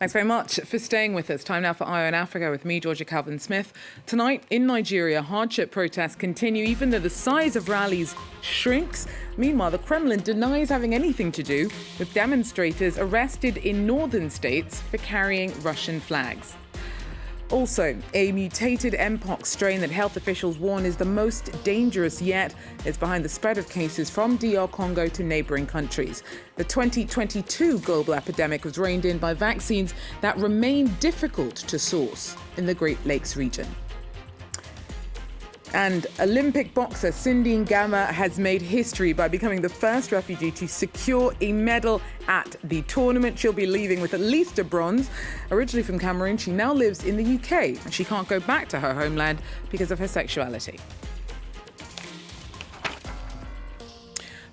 Thanks very much for staying with us. Time now for Eye on Africa with me, Georgia Calvin-Smith. Tonight in Nigeria, hardship protests continue even though the size of rallies shrinks. Meanwhile, the Kremlin denies having anything to do with demonstrators arrested in northern states for carrying Russian flags. Also, a mutated mpox strain that health officials warn is the most dangerous yet is behind the spread of cases from DR Congo to neighbouring countries. The 2022 global epidemic was reined in by vaccines that remain difficult to source in the Great Lakes region. And Olympic boxer Cindy Ngamba has made history by becoming the first refugee to secure a medal at the tournament. She'll be leaving with at least a bronze. Originally from Cameroon, she now lives in the UK and she can't go back to her homeland because of her sexuality.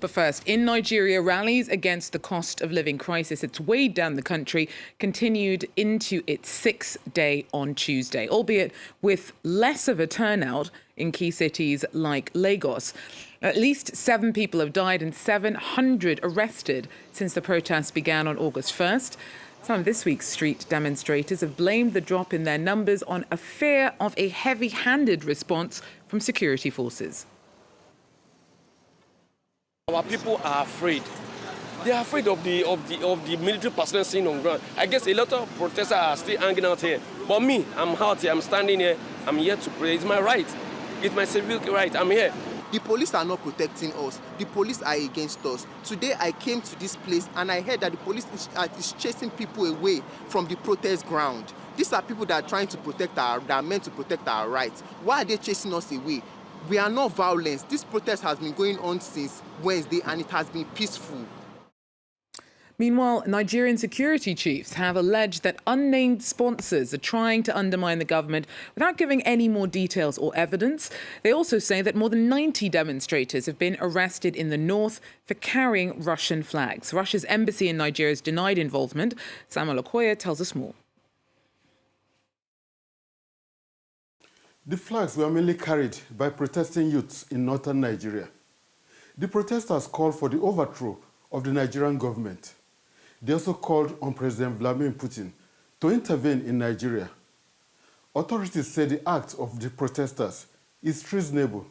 But first, in Nigeria, rallies against the cost of living crisis that's weighed down the country continued into its sixth day on Tuesday, albeit with less of a turnout in key cities like Lagos. At least 7 people have died and 700 arrested since the protests began on August 1st. Some of this week's street demonstrators have blamed the drop in their numbers on a fear of a heavy-handed response from security forces. Our people are afraid. They are afraid of the military personnel seen on ground. I guess a lot of protesters are still hanging out here. But me, I'm out here, I'm standing here, I'm here to pray. It's my right. It's my civic right. I'm here. The police are not protecting us. The police are against us. Today I came to this place and I heard that the police is chasing people away from the protest ground. These are people that are trying to protect that are meant to protect our rights. Why are they chasing us away? We are not violent. This protest has been going on since Wednesday and it has been peaceful. Meanwhile, Nigerian security chiefs have alleged that unnamed sponsors are trying to undermine the government without giving any more details or evidence. They also say that more than 90 demonstrators have been arrested in the north for carrying Russian flags. Russia's embassy in Nigeria has denied involvement. Samuel Okoye tells us more. The flags were mainly carried by protesting youths in northern Nigeria. The protesters called for the overthrow of the Nigerian government. They also called on President Vladimir Putin to intervene in Nigeria. Authorities say the act of the protesters is treasonable.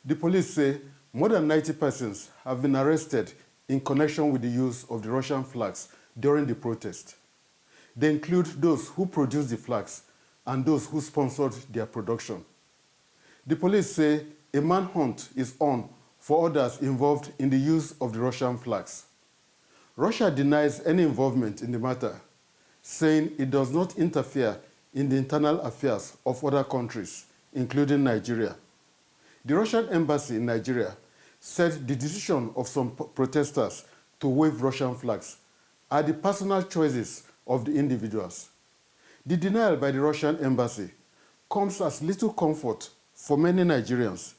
The police say more than 90 persons have been arrested in connection with the use of the Russian flags during the protest. They include those who produced the flags and those who sponsored their production. The police say a manhunt is on for others involved in the use of the Russian flags. Russia denies any involvement in the matter, saying it does not interfere in the internal affairs of other countries, including Nigeria. The Russian embassy in Nigeria said the decision of some protesters to wave Russian flags are the personal choices of the individuals. The denial by the Russian embassy comes as little comfort for many Nigerians.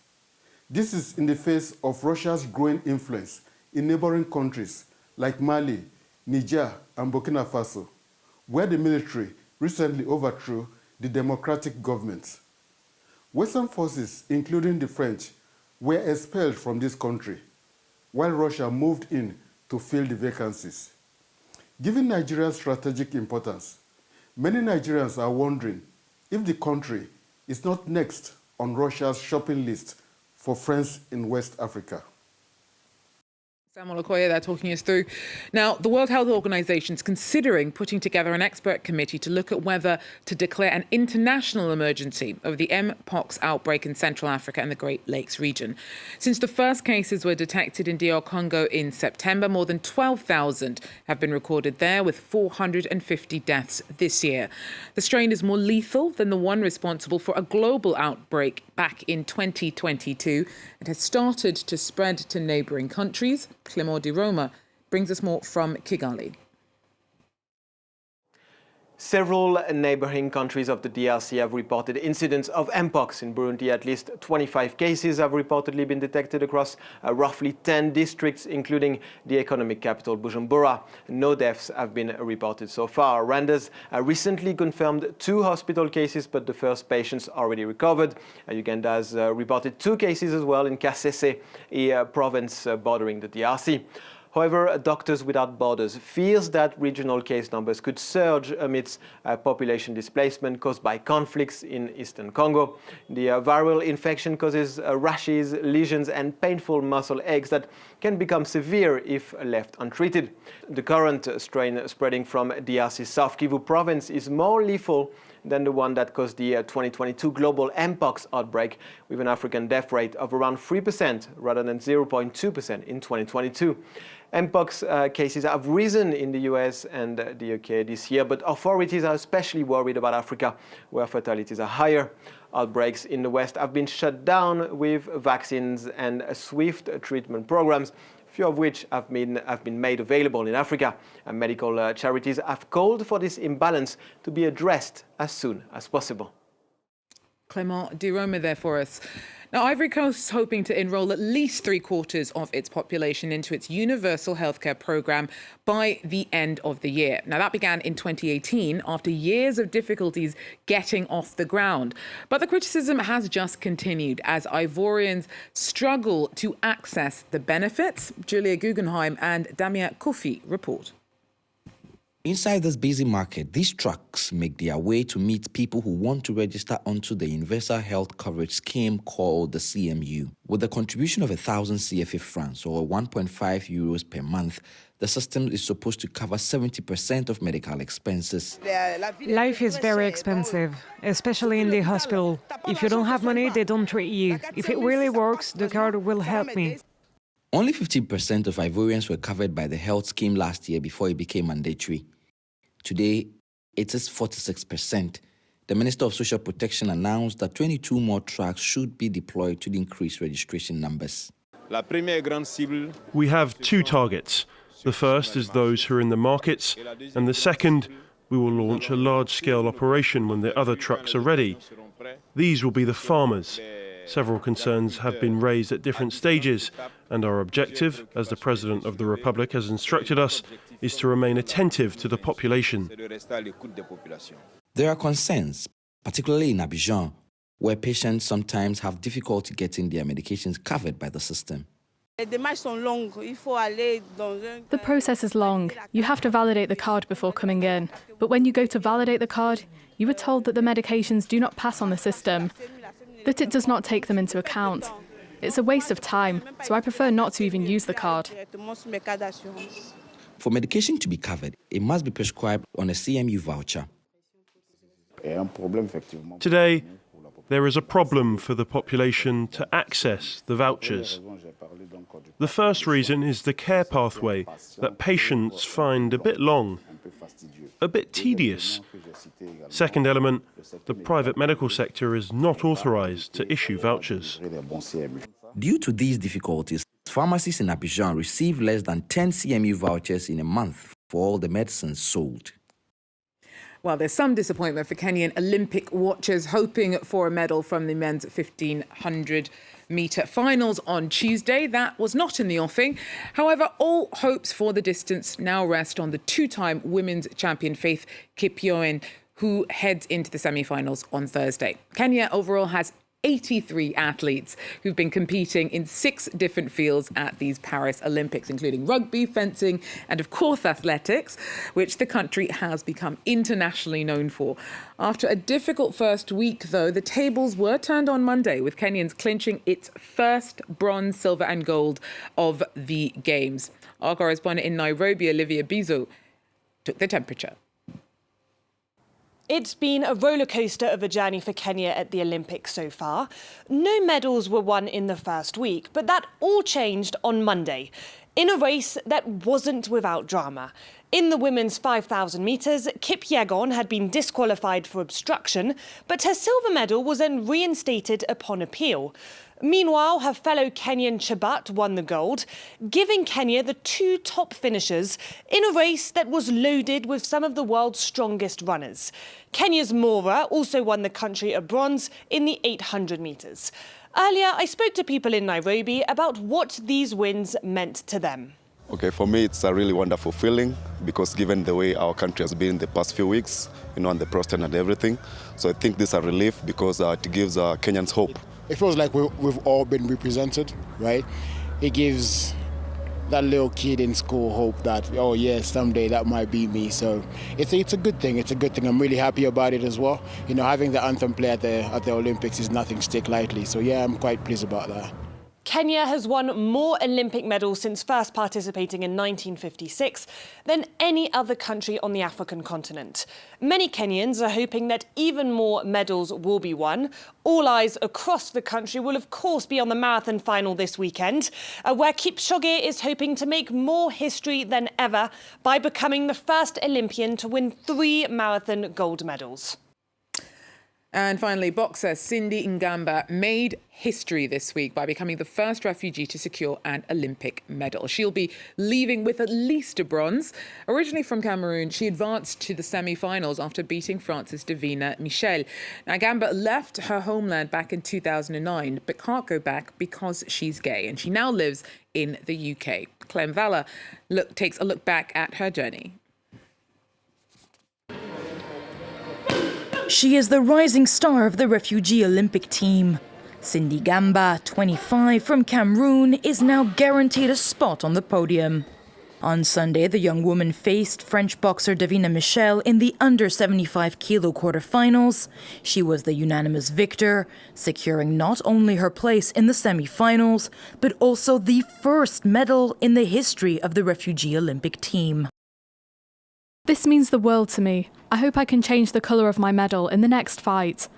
This is in the face of Russia's growing influence in neighboring countries like Mali, Niger, and Burkina Faso, where the military recently overthrew the democratic government. Western forces, including the French, were expelled from this country, while Russia moved in to fill the vacancies. Given Nigeria's strategic importance, many Nigerians are wondering if the country is not next on Russia's shopping list for friends in West Africa. Samuel Okoye there talking us through. Now, the World Health Organization is considering putting together an expert committee to look at whether to declare an international emergency over the mpox outbreak in Central Africa and the Great Lakes region. Since the first cases were detected in DR Congo in September, more than 12,000 have been recorded there, with 450 deaths this year. The strain is more lethal than the one responsible for a global outbreak back in 2022. It has started to spread to neighbouring countries. Clément de Roma brings us more from Kigali. Several neighboring countries of the DRC have reported incidents of mpox. In Burundi, at least 25 cases have reportedly been detected across roughly 10 districts, including the economic capital, Bujumbura. No deaths have been reported so far. Rwanda's recently confirmed 2 hospital cases, but the first patients already recovered. Uganda has reported 2 cases as well in Kasese, a province bordering the DRC. However, Doctors Without Borders fears that regional case numbers could surge amidst population displacement caused by conflicts in eastern Congo. The viral infection causes rashes, lesions and painful muscle aches that can become severe if left untreated. The current strain spreading from DRC's South Kivu province is more lethal than the one that caused the 2022 global mpox outbreak, with an African death rate of around 3% rather than 0.2% in 2022. Mpox cases have risen in the US and the UK this year, but authorities are especially worried about Africa, where fatalities are higher. Outbreaks in the West have been shut down with vaccines and swift treatment programs, few of which have been made available in Africa. And medical charities have called for this imbalance to be addressed as soon as possible. Clément Dirome there for us. Now, Ivory Coast is hoping to enrol at least 3/4 of its population into its universal healthcare programme by the end of the year. Now, that began in 2018 after years of difficulties getting off the ground. But the criticism has just continued as Ivorians struggle to access the benefits. Julia Guggenheim and Damien Kofi report. Inside this busy market, these trucks make their way to meet people who want to register onto the Universal Health Coverage Scheme called the CMU. With the contribution of 1,000 CFA francs or 1.5 euros per month, the system is supposed to cover 70% of medical expenses. Life is very expensive, especially in the hospital. If you don't have money, they don't treat you. If it really works, the card will help me. Only 15% of Ivorians were covered by the health scheme last year before it became mandatory. Today, it is 46%. The Minister of Social Protection announced that 22 more trucks should be deployed to increase registration numbers. We have two targets. The first is those who are in the markets, and the second, we will launch a large-scale operation when the other trucks are ready. These will be the farmers. Several concerns have been raised at different stages, and our objective, as the President of the Republic has instructed us, is to remain attentive to the population. There are concerns, particularly in Abidjan, where patients sometimes have difficulty getting their medications covered by the system. The process is long. You have to validate the card before coming in. But when you go to validate the card, you are told that the medications do not pass on the system, that it does not take them into account. It's a waste of time, so I prefer not to even use the card. For medication to be covered, it must be prescribed on a CMU voucher. Today, there is a problem for the population to access the vouchers. The first reason is the care pathway that patients find a bit long, a bit tedious. Second element, the private medical sector is not authorized to issue vouchers. Due to these difficulties, pharmacies in Abidjan receive less than 10 CMU vouchers in a month for all the medicines sold. Well, there's some disappointment for Kenyan Olympic watchers hoping for a medal from the men's 1,500-metre finals on Tuesday. That was not in the offing. However, all hopes for the distance now rest on the two-time women's champion Faith Kipyegon, who heads into the semi-finals on Thursday. Kenya overall has 83 athletes who've been competing in 6 different fields at these Paris Olympics, including rugby, fencing, and of course athletics, which the country has become internationally known for. After a difficult first week, though, the tables were turned on Monday, with Kenyans clinching its first bronze, silver and gold of the Games. Our correspondent in Nairobi, Olivia Bizo, took the temperature. It's been a rollercoaster of a journey for Kenya at the Olympics so far. No medals were won in the first week, but that all changed on Monday, in a race that wasn't without drama. In the women's 5,000 metres, Kipyegon had been disqualified for obstruction, but her silver medal was then reinstated upon appeal. Meanwhile, her fellow Kenyan Chebet won the gold, giving Kenya the 2 top finishers in a race that was loaded with some of the world's strongest runners. Kenya's Mora also won the country a bronze in the 800 metres. Earlier, I spoke to people in Nairobi about what these wins meant to them. Okay, for me, it's a really wonderful feeling because given the way our country has been in the past few weeks, on the protest and everything, so I think this is a relief because it gives Kenyans hope. It feels like we've all been represented, right? It gives that little kid in school hope that, oh yeah, someday that might be me. So it's a good thing. It's a good thing. I'm really happy about it as well. You know, having the anthem play at the Olympics is nothing to take lightly. So yeah, I'm quite pleased about that. Kenya has won more Olympic medals since first participating in 1956 than any other country on the African continent. Many Kenyans are hoping that even more medals will be won. All eyes across the country will of course be on the marathon final this weekend, where Kipchoge is hoping to make more history than ever by becoming the first Olympian to win 3 marathon gold medals. And finally, boxer Cindy Ngamba made history this week by becoming the first refugee to secure an Olympic medal. She'll be leaving with at least a bronze. Originally from Cameroon, she advanced to the semi-finals after beating France's Davina Michel. Now, Ngamba left her homeland back in 2009, but can't go back because she's gay, and she now lives in the UK. Clem Valla takes a look back at her journey. She is the rising star of the refugee Olympic team. Cindy Ngamba, 25, from Cameroon, is now guaranteed a spot on the podium. On Sunday, the young woman faced French boxer Davina Michel in the under 75 kilo quarterfinals. She was the unanimous victor, securing not only her place in the semi-finals, but also the first medal in the history of the refugee Olympic team. This means the world to me. I hope I can change the colour of my medal in the next fight.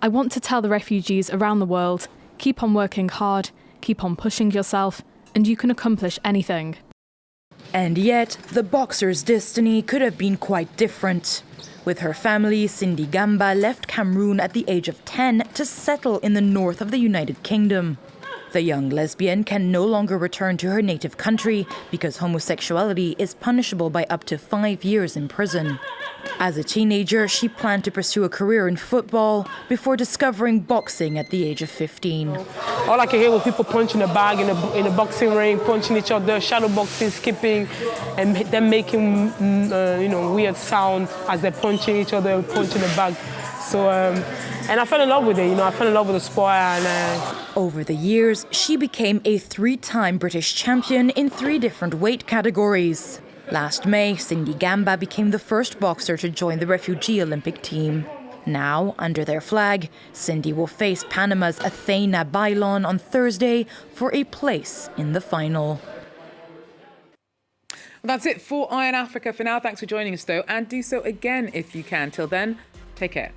I want to tell the refugees around the world, keep on working hard, keep on pushing yourself, and you can accomplish anything. And yet, the boxer's destiny could have been quite different. With her family, Cindy Ngamba left Cameroon at the age of 10 to settle in the north of the United Kingdom. The young lesbian can no longer return to her native country because homosexuality is punishable by up to 5 years in prison. As a teenager, she planned to pursue a career in football before discovering boxing at the age of 15. All I can hear was people punching the bag in a boxing ring, punching each other, shadow boxing, skipping, and them making weird sound as they're punching each other, punching the bag. So, and I fell in love with it, I fell in love with the sport. And over the years, she became a 3-time British champion in 3 different weight categories. Last May, Cindy Ngamba became the first boxer to join the refugee Olympic team. Now, under their flag, Cindy will face Panama's Athena Bailon on Thursday for a place in the final. That's it for Eye on Africa for now. Thanks for joining us, though, and do so again if you can. Till then, take care.